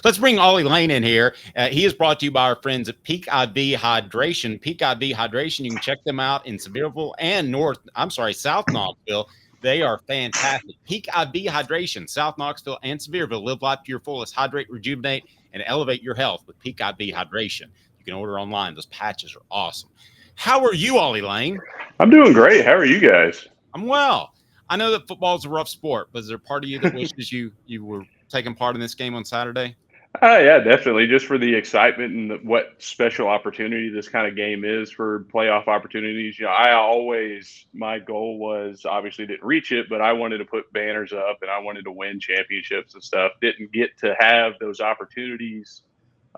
Let's bring Ollie Lane in here. He is brought to you by our friends at Peak IV Hydration. Peak IV Hydration, you can check them out in Sevierville and South Knoxville. They are fantastic. Peak IV Hydration, South Knoxville and Sevierville. Live life to your fullest. Hydrate, rejuvenate, and elevate your health with Peak IV Hydration. You can order online. Those patches are awesome. How are you, Ollie Lane? I'm doing great. How are you guys? I'm well. I know that football is a rough sport, but is there part of you that wishes you were taking part in this game on Saturday? Yeah, definitely. Just for the excitement and what special opportunity this kind of game is for playoff opportunities. My goal was obviously didn't reach it, but I wanted to put banners up and I wanted to win championships and stuff. Didn't get to have those opportunities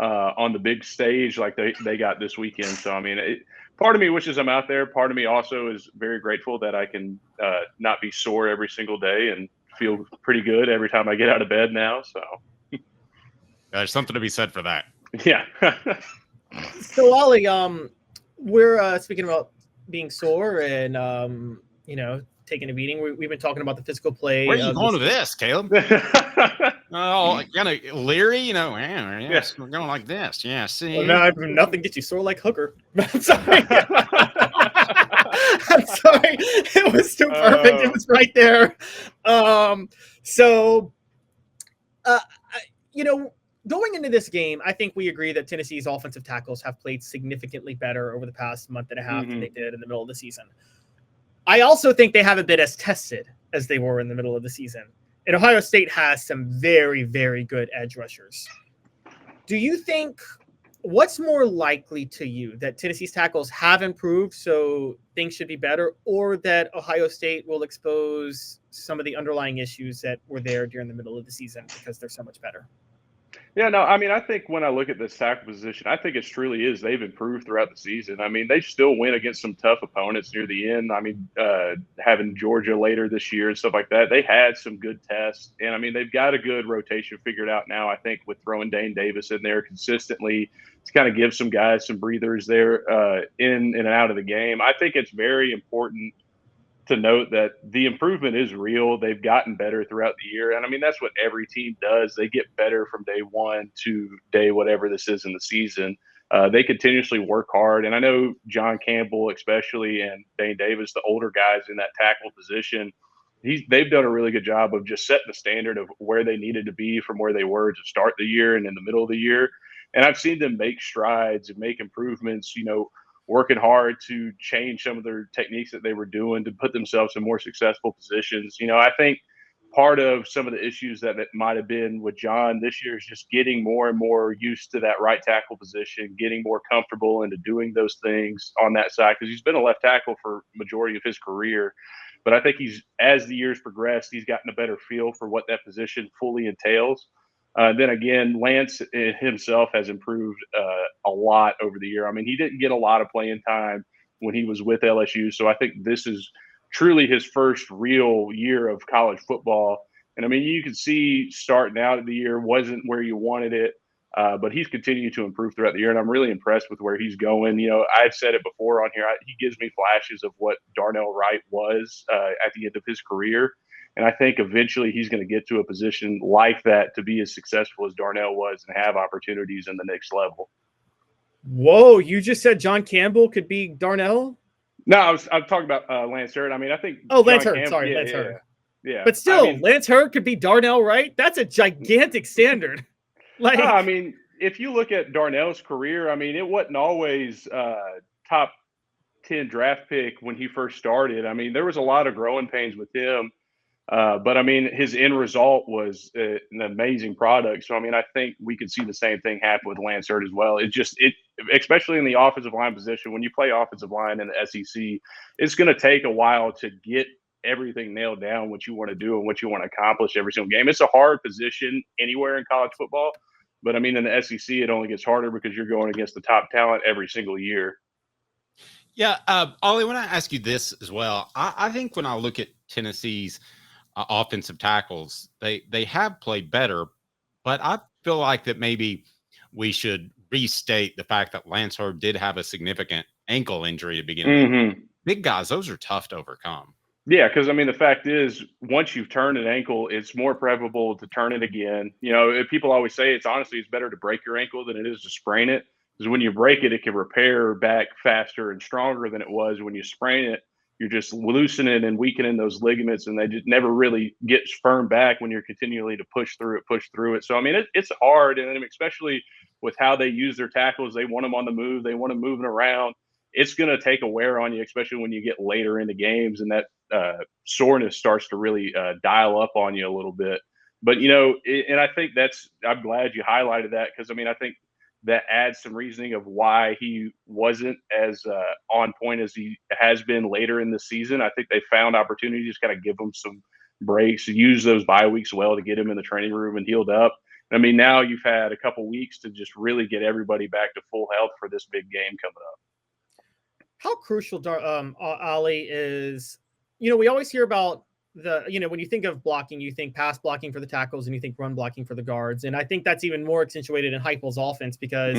on the big stage like they got this weekend. So, I mean, part of me wishes I'm out there. Part of me also is very grateful that I can not be sore every single day and feel pretty good every time I get out of bed now. So. There's something to be said for that. Yeah. So, Ollie, we're speaking about being sore and, taking a beating. We've been talking about the physical play. Where are you going with this, Caleb? Oh, kind of leery, yes, we're going like this. Yeah, see? Well, nothing gets you sore like Hooker. I'm sorry. I'm sorry. It was too perfect. It was right there. Going into this game, I think we agree that Tennessee's offensive tackles have played significantly better over the past month and a half than they did in the middle of the season. I also think they haven't been as tested as they were in the middle of the season. And Ohio State has some very, very good edge rushers. Do you think what's more likely to you, that Tennessee's tackles have improved, so things should be better, or that Ohio State will expose some of the underlying issues that were there during the middle of the season because they're so much better? Yeah, no, I mean, I think when I look at this tackle position, I think it truly is. They've improved throughout the season. I mean, they still win against some tough opponents near the end. I mean, having Georgia later this year and stuff like that, they had some good tests. And, I mean, they've got a good rotation figured out now, I think, with throwing Dane Davis in there consistently to kind of give some guys some breathers there in and out of the game. I think it's very important to note that the improvement is real. They've gotten better throughout the year. And I mean, that's what every team does. They get better from day one to day whatever this is in the season. They continuously work hard. And I know John Campbell, especially, and Dane Davis, the older guys in that tackle position, they've done a really good job of just setting the standard of where they needed to be from where they were to start the year and in the middle of the year. And I've seen them make strides and make improvements, working hard to change some of their techniques that they were doing to put themselves in more successful positions. I think part of some of the issues that it might have been with John this year is just getting more and more used to that right tackle position, getting more comfortable into doing those things on that side, because he's been a left tackle for majority of his career. But I think as the years progressed, he's gotten a better feel for what that position fully entails. Then again, Lance himself has improved a lot over the year. I mean, he didn't get a lot of playing time when he was with LSU. So I think this is truly his first real year of college football. And I mean, you can see starting out of the year wasn't where you wanted it, but he's continued to improve throughout the year. And I'm really impressed with where he's going. I've said it before on here. He gives me flashes of what Darnell Wright was at the end of his career. And I think eventually he's going to get to a position like that to be as successful as Darnell was and have opportunities in the next level. Whoa, you just said John Campbell could be Darnell? No, I'm talking about Lance Hurd. I mean, I think. Oh, Lance Hurd. Sorry, Lance Hurd. Yeah. But still, Lance Hurd could be Darnell Wright? That's a gigantic standard. I mean, if you look at Darnell's career, I mean, it wasn't always top 10 draft pick when he first started. I mean, there was a lot of growing pains with him. But I mean, his end result was an amazing product. So, I mean, I think we could see the same thing happen with Lance Hurd as well. Especially in the offensive line position, when you play offensive line in the SEC, it's going to take a while to get everything nailed down, what you want to do and what you want to accomplish every single game. It's a hard position anywhere in college football. But I mean, in the SEC, it only gets harder because you're going against the top talent every single year. Yeah. Ollie, when I ask you this as well, I think when I look at Tennessee's offensive tackles, they have played better, but I feel like that maybe we should restate the fact that Lance Hurd did have a significant ankle injury to begin with. Big guys, those are tough to overcome. Yeah, because I mean, the fact is, once you've turned an ankle, it's more preferable to turn it again. You know, people always say it's better to break your ankle than it is to sprain it. Because when you break it, it can repair back faster and stronger than it was when you sprain it. You're just loosening and weakening those ligaments, and they just never really get firm back when you're continually to push through it. So I mean, it's hard, and especially with how they use their tackles, they want them on the move, they want them moving around. It's going to take a wear on you, especially when you get later into games, and that soreness starts to really dial up on you a little bit. But, you know, and I think I'm glad you highlighted that, because I mean, I think that adds some reasoning of why he wasn't as on point as he has been later in the season. I think they found opportunities to kind of give him some breaks, use those bye weeks well to get him in the training room and healed up. I mean, now you've had a couple weeks to just really get everybody back to full health for this big game coming up. How crucial, Ollie, is, you know, we always hear about when you think of blocking, you think pass blocking for the tackles and you think run blocking for the guards. And I think that's even more accentuated in Heupel's offense, because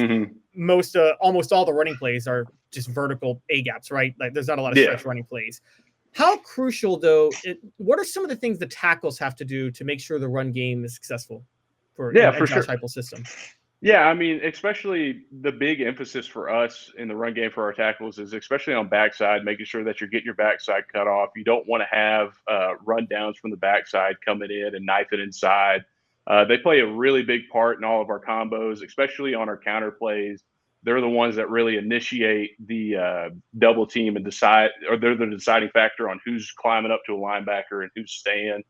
almost all the running plays are just vertical A gaps, right? Like there's not a lot of stretch running plays. How crucial, though, what are some of the things the tackles have to do to make sure the run game is successful for Josh Heupel's system? Yeah, I mean, especially the big emphasis for us in the run game for our tackles is especially on backside, making sure that you're getting your backside cut off. You don't want to have run downs from the backside coming in and knife it inside. They play a really big part in all of our combos, especially on our counter plays. They're the ones that really initiate the double team and decide, or they're the deciding factor on who's climbing up to a linebacker and who's staying.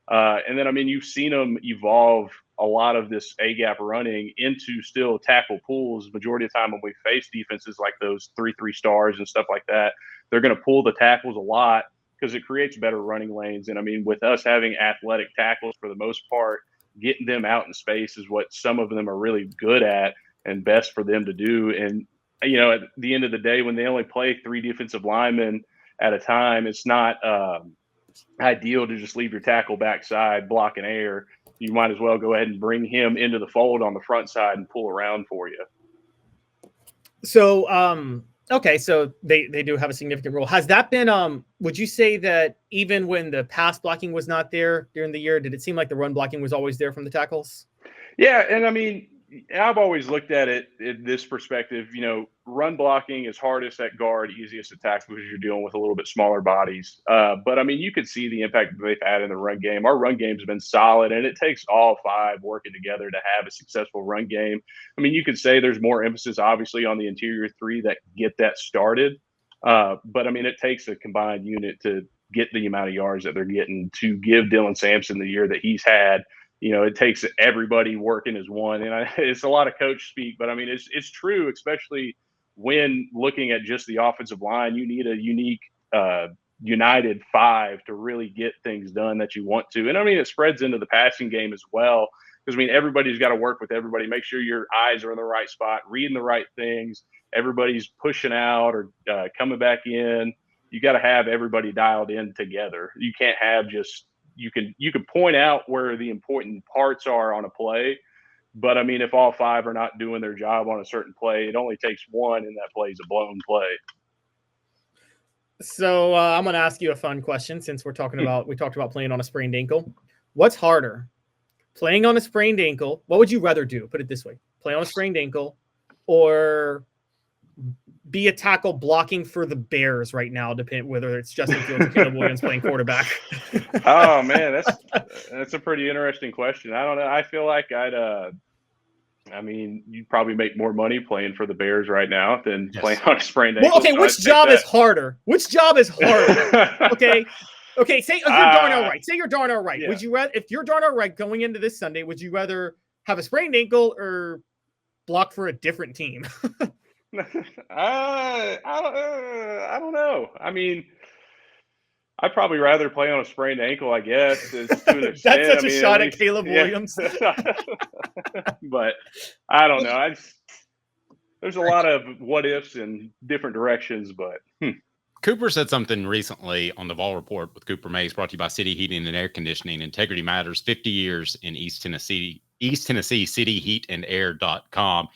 And then, I mean, you've seen them evolve a lot of this A-gap running into still tackle pulls. Majority of the time when we face defenses like those 3-3 stars and stuff like that, they're going to pull the tackles a lot because it creates better running lanes. And, I mean, with us having athletic tackles for the most part, getting them out in space is what some of them are really good at and best for them to do. And, you know, at the end of the day, when they only play 3 defensive linemen at a time, it's not ideal to just leave your tackle backside blocking air. You might as well go ahead and bring him into the fold on the front side and pull around for you. So, okay, so they do have a significant role. Has that been, would you say that even when the pass blocking was not there during the year, did it seem like the run blocking was always there from the tackles? Yeah, and I mean, I've always looked at it in this perspective. You know, run blocking is hardest at guard, easiest at tackle because you're dealing with a little bit smaller bodies. But I mean, you could see the impact that they've had in the run game. Our run game's been solid, and it takes all 5 working together to have a successful run game. I mean, you could say there's more emphasis, obviously, on the interior 3 that get that started. But I mean, it takes a combined unit to get the amount of yards that they're getting to give Dylan Samson the year that he's had. You know, it takes everybody working as one. And it's a lot of coach speak, but I mean, it's true, especially when looking at just the offensive line. You need a unique, united 5 to really get things done that you want to. And I mean, it spreads into the passing game as well, because I mean, everybody's got to work with everybody, make sure your eyes are in the right spot, reading the right things. Everybody's pushing out or coming back in. You got to have everybody dialed in together. You can't have just, you can point out where the important parts are on a play, but I mean, if all 5 are not doing their job on a certain play, it only takes one, and that play is a blown play. So I'm going to ask you a fun question, since we talked about playing on a sprained ankle. What's harder, playing on a sprained ankle? What would you rather do? Put it this way: play on a sprained ankle, or be a tackle blocking for the Bears right now, depending whether it's Justin Fields or Caleb Williams playing quarterback? Oh man, that's a pretty interesting question. I don't know. I feel like I mean, you'd probably make more money playing for the Bears right now than playing on a sprained ankle. Well, okay, which job is harder? Which job is harder? Okay. Say you're Darnell Wright. Say you're Darnell Wright. Yeah. Would you rather, if you're Darnell Wright going into this Sunday, would you rather have a sprained ankle or block for a different team? I don't know. I mean, I'd probably rather play on a sprained ankle, I guess. That's such a shot at Caleb Williams. But I don't know. There's a lot of what ifs in different directions, but Cooper said something recently on the Vol Report with Cooper Mays, brought to you by City Heating and Air Conditioning. Integrity matters. 50 years in East Tennessee, cityheatandair.com.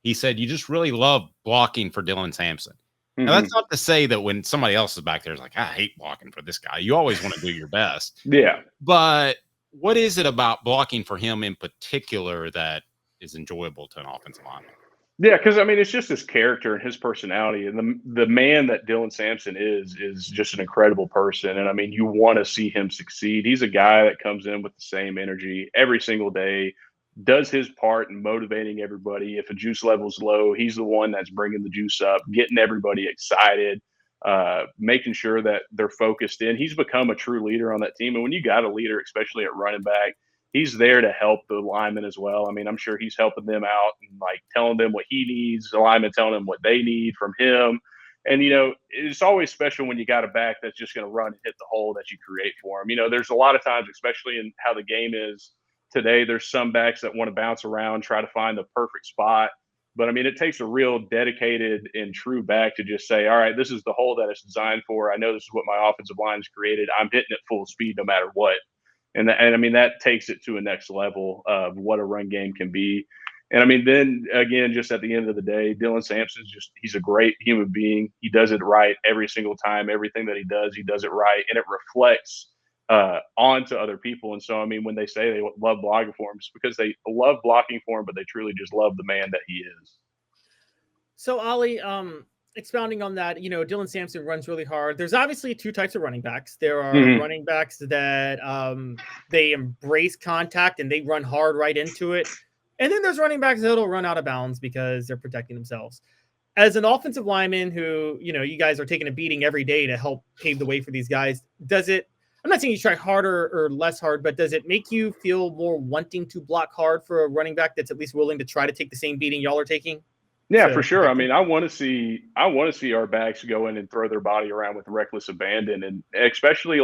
He said, you just really love blocking for Dylan Samson. Now, that's not to say that when somebody else is back there, it's like, I hate blocking for this guy. You always want to do your best. Yeah. But what is it about blocking for him in particular that is enjoyable to an offensive lineman? Yeah, because I mean, it's just his character and his personality, and the man that Dylan Samson is just an incredible person. And I mean, you want to see him succeed. He's a guy that comes in with the same energy every single day, does his part in motivating everybody. If a juice level's low, he's the one that's bringing the juice up, getting everybody excited, making sure that they're focused in. He's become a true leader on that team, and when you got a leader, especially at running back, he's there to help the linemen as well. I mean, I'm sure he's helping them out and like telling them what he needs, the linemen telling them what they need from him. And, it's always special when you got a back that's just going to run and hit the hole that you create for him. There's a lot of times, especially in how the game is today, there's some backs that want to bounce around, try to find the perfect spot. But I mean, it takes a real dedicated and true back to just say, all right, this is the hole that it's designed for. I know this is what my offensive line has created. I'm hitting it full speed no matter what. And I mean, that takes it to a next level of what a run game can be. And I mean, then again, just at the end of the day, Dylan Sampson's he's a great human being. He does it right every single time. Everything that he does it right. And it reflects onto other people. And so, I mean, when they say they love blocking for him, it's because they love blocking for him, but they truly just love the man that he is. So, Ollie, expounding on that, Dylan Samson runs really hard. There's obviously two types of running backs. There are running backs that they embrace contact and they run hard right into it. And then there's running backs that'll run out of bounds because they're protecting themselves. As an offensive lineman who, you guys are taking a beating every day to help pave the way for these guys, I'm not saying you try harder or less hard, but does it make you feel more wanting to block hard for a running back that's at least willing to try to take the same beating y'all are taking? Yeah, for sure. I mean, I want to see our backs go in and throw their body around with reckless abandon, and especially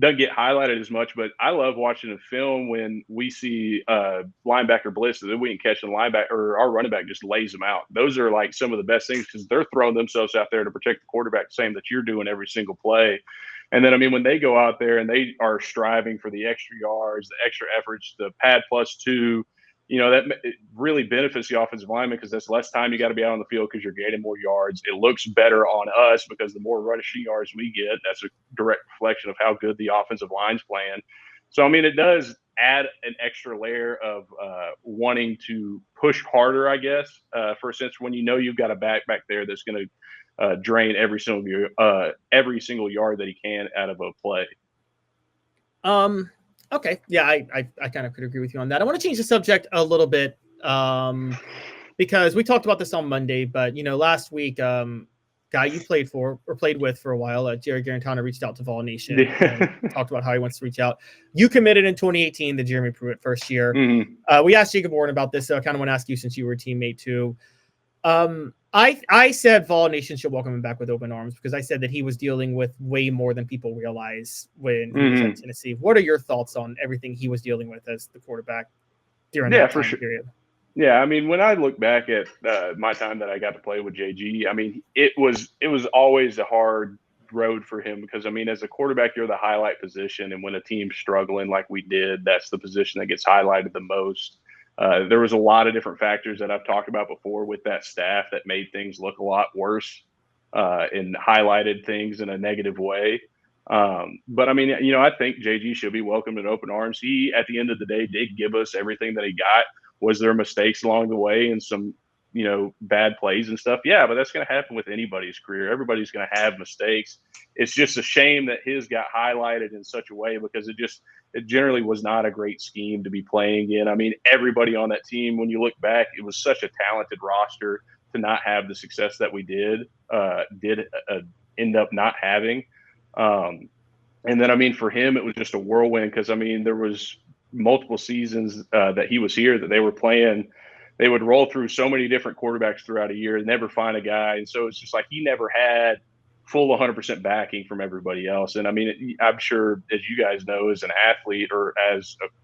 doesn't get highlighted as much. But I love watching a film when we see linebacker blitz and then we can catch the linebacker or our running back just lays them out. Those are like some of the best things because they're throwing themselves out there to protect the quarterback, the same that you're doing every single play. And then, I mean, when they go out there and they are striving for the extra yards, the extra efforts, the pad +2. That it really benefits the offensive lineman because that's less time you got to be out on the field because you're gaining more yards. It looks better on us because the more rushing yards we get, that's a direct reflection of how good the offensive line's playing. So, I mean, it does add an extra layer of wanting to push harder, I guess, for a sense when you've got a back there that's going to drain every single yard that he can out of a play. Okay. Yeah, I kind of could agree with you on that. I want to change the subject a little bit because we talked about this on Monday, but, last week, guy you played with for a while, Jerry Guarantano reached out to Vol Nation and talked about how he wants to reach out. You committed in 2018 to Jeremy Pruitt first year. We asked Jacob Warren about this, so I kind of want to ask you since you were a teammate too. I said Vol Nation should welcome him back with open arms because I said that he was dealing with way more than people realize when he was at Tennessee. What are your thoughts on everything he was dealing with as the quarterback during that time period? Yeah, I mean, when I look back at my time that I got to play with JG, I mean, it was always a hard road for him because, I mean, as a quarterback, you're the highlight position. And when a team's struggling like we did, that's the position that gets highlighted the most. There was a lot of different factors that I've talked about before with that staff that made things look a lot worse and highlighted things in a negative way. But I mean, I think JG should be welcomed in open arms. He, at the end of the day, did give us everything that he got. Was there mistakes along the way and some, bad plays and stuff? Yeah, but that's going to happen with anybody's career. Everybody's going to have mistakes. It's just a shame that his got highlighted in such a way because it generally was not a great scheme to be playing in. I mean, everybody on that team, when you look back, it was such a talented roster to not have the success that we did end up not having. And then, I mean, for him, it was just a whirlwind because, I mean, there was multiple seasons that he was here that they were playing. They would roll through so many different quarterbacks throughout a year and never find a guy. And so it's just like he never had full 100% backing from everybody else. And I mean, I'm sure, as you guys know, as an athlete or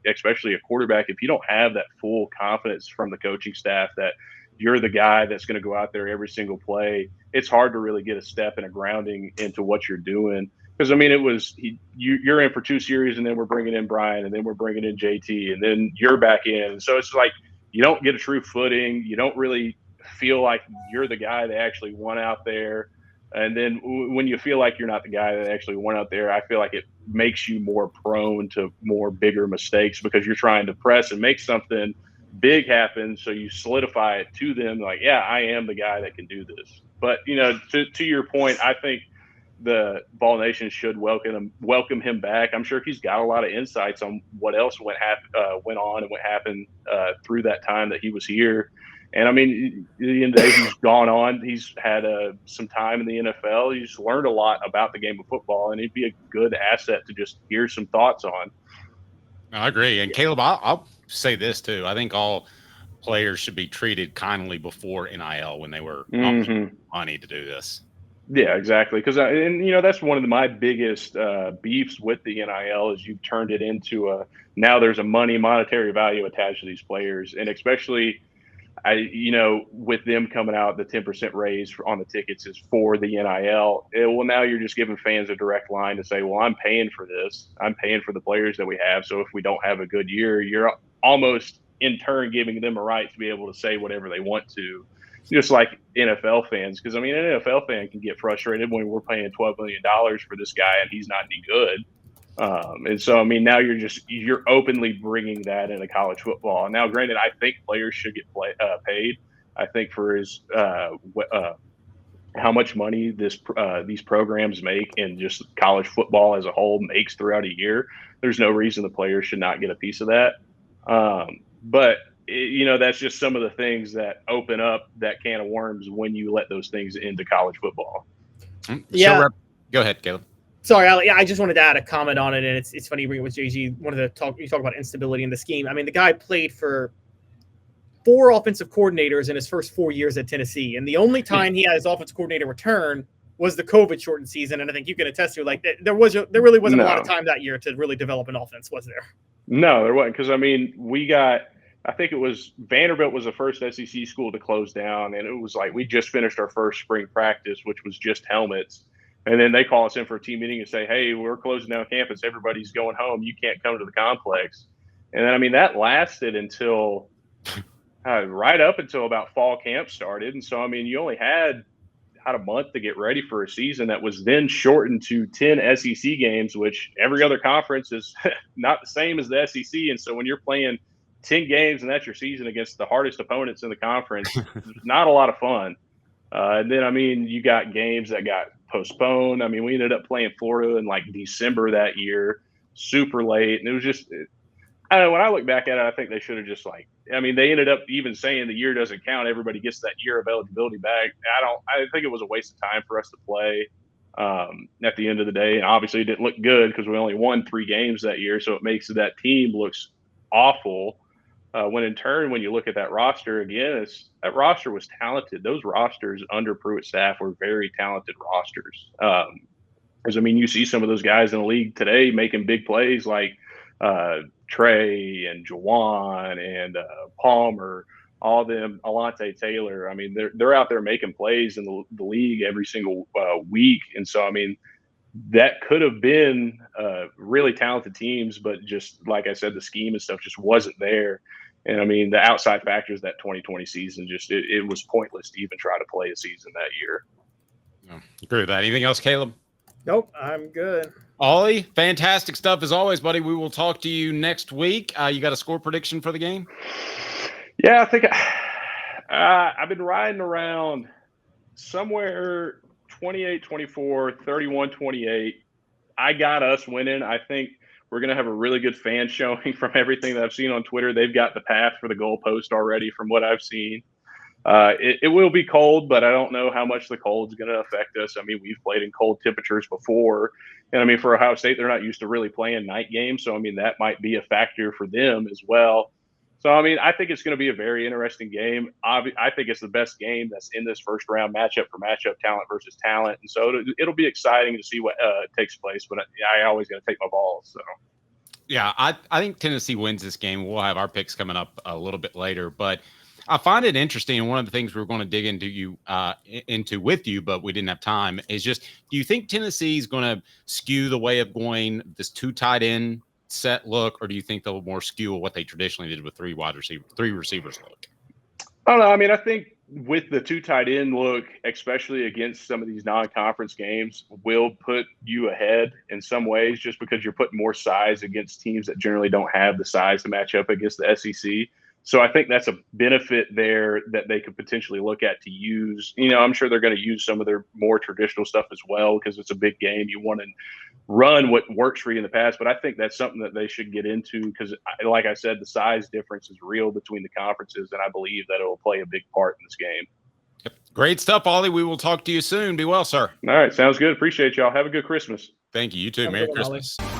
especially a quarterback, if you don't have that full confidence from the coaching staff that you're the guy that's going to go out there every single play, it's hard to really get a step and a grounding into what you're doing. Because, I mean, it was you're in for 2 series, and then we're bringing in Brian, and then we're bringing in JT, and then you're back in. So it's like you don't get a true footing. You don't really feel like you're the guy they actually want out there. And then when you feel like you're not the guy that actually went out there, I feel like it makes you more prone to more bigger mistakes because you're trying to press and make something big happen. So you solidify it to them like, yeah, I am the guy that can do this. But, to your point, I think the Ball Nation should welcome him back. I'm sure he's got a lot of insights on what else went on and what happened through that time that he was here. And I mean, at the end of the day, he's gone on. He's had some time in the NFL. He's learned a lot about the game of football, and he'd be a good asset to just hear some thoughts on. I agree. And Caleb, I'll say this too. I think all players should be treated kindly before NIL when they were money to do this. Yeah, exactly. Because that's one of my biggest beefs with the NIL is you've turned it into now there's a monetary value attached to these players, and especially with them coming out, the 10% raise on the tickets is for the NIL. Well, now you're just giving fans a direct line to say, well, I'm paying for this. I'm paying for the players that we have. So if we don't have a good year, you're almost in turn giving them a right to be able to say whatever they want to, just like NFL fans. Because, I mean, an NFL fan can get frustrated when we're paying $12 million for this guy and he's not any good. And so, I mean, now you're openly bringing that into college football. Now, granted, I think players should get paid. I think for how much money these programs make and just college football as a whole makes throughout a year, there's no reason the players should not get a piece of that. But that's just some of the things that open up that can of worms when you let those things into college football. Yeah. So, go ahead, Caleb. Sorry, Ali. Yeah, I just wanted to add a comment on it, and it's funny you bring it with JG. You talk about instability in the scheme. I mean, the guy played for 4 offensive coordinators in his first 4 years at Tennessee, and the only time he had his offensive coordinator return was the COVID shortened season. And I think you can attest to there really wasn't a lot of time that year to really develop an offense, was there? No, there wasn't, because I mean I think it was Vanderbilt was the first SEC school to close down, and it was like we just finished our first spring practice, which was just helmets. And then they call us in for a team meeting and say, hey, we're closing down campus. Everybody's going home. You can't come to the complex. And then, I mean, that lasted until right up until about fall camp started. And so, I mean, you only had a month to get ready for a season that was then shortened to 10 SEC games, which every other conference is not the same as the SEC. And so when you're playing 10 games and that's your season against the hardest opponents in the conference, it's not a lot of fun. And then, I mean, you got games that got postponed. I mean, we ended up playing Florida in like December that year, super late. And it was just, I don't know, when I look back at it, I think they should have just they ended up even saying the year doesn't count. Everybody gets that year of eligibility back. I think it was a waste of time for us to play at the end of the day. And obviously it didn't look good because we only won 3 games that year. So it makes that team looks awful. When in turn, when you look at that roster again, that roster was talented. Those rosters under Pruitt staff were very talented rosters. Because I mean, you see some of those guys in the league today making big plays like Trey and Jawan and Palmer, all them, Alante Taylor. I mean, they're out there making plays in the league every single week, and so I mean, that could have been really talented teams, but just like I said, the scheme and stuff just wasn't there. And I mean, the outside factors that 2020 season, just it was pointless to even try to play a season that year. No, agree with that. Anything else, Caleb? Nope, I'm good. Ollie, fantastic stuff as always, buddy. We will talk to you next week. You got a score prediction for the game? Yeah, I think I've been riding around somewhere 28-24, 31-28. I got us winning. I think we're going to have a really good fan showing from everything that I've seen on Twitter. They've got the path for the goalpost already from what I've seen. It will be cold, but I don't know how much the cold's going to affect us. I mean, we've played in cold temperatures before. And I mean, for Ohio State, they're not used to really playing night games. So, I mean, that might be a factor for them as well. So, I mean, I think it's going to be a very interesting game. I think it's the best game that's in this first round matchup for matchup, talent versus talent. And so it'll be exciting to see what takes place. But I always got to take my balls. So, yeah, I think Tennessee wins this game. We'll have our picks coming up a little bit later. But I find it interesting. And one of the things we were going to dig into with you, but we didn't have time, is just, do you think Tennessee is going to skew the way of going this 2 tight end set look, or do you think they'll more skew what they traditionally did with 3 receivers look? I don't know. I mean, I think with the 2 tight end look, especially against some of these non-conference games, will put you ahead in some ways just because you're putting more size against teams that generally don't have the size to match up against the SEC. So I think that's a benefit there that they could potentially look at to use. I'm sure they're going to use some of their more traditional stuff as well because it's a big game. You want to run what works for you in the past, but I think that's something that they should get into because, like I said, the size difference is real between the conferences, and I believe that it will play a big part in this game. Yep. Great stuff, Ollie. We will talk to you soon. Be well, sir. All right. Sounds good. Appreciate y'all. Have a good Christmas. Thank you. You too. Merry Christmas. Ollie.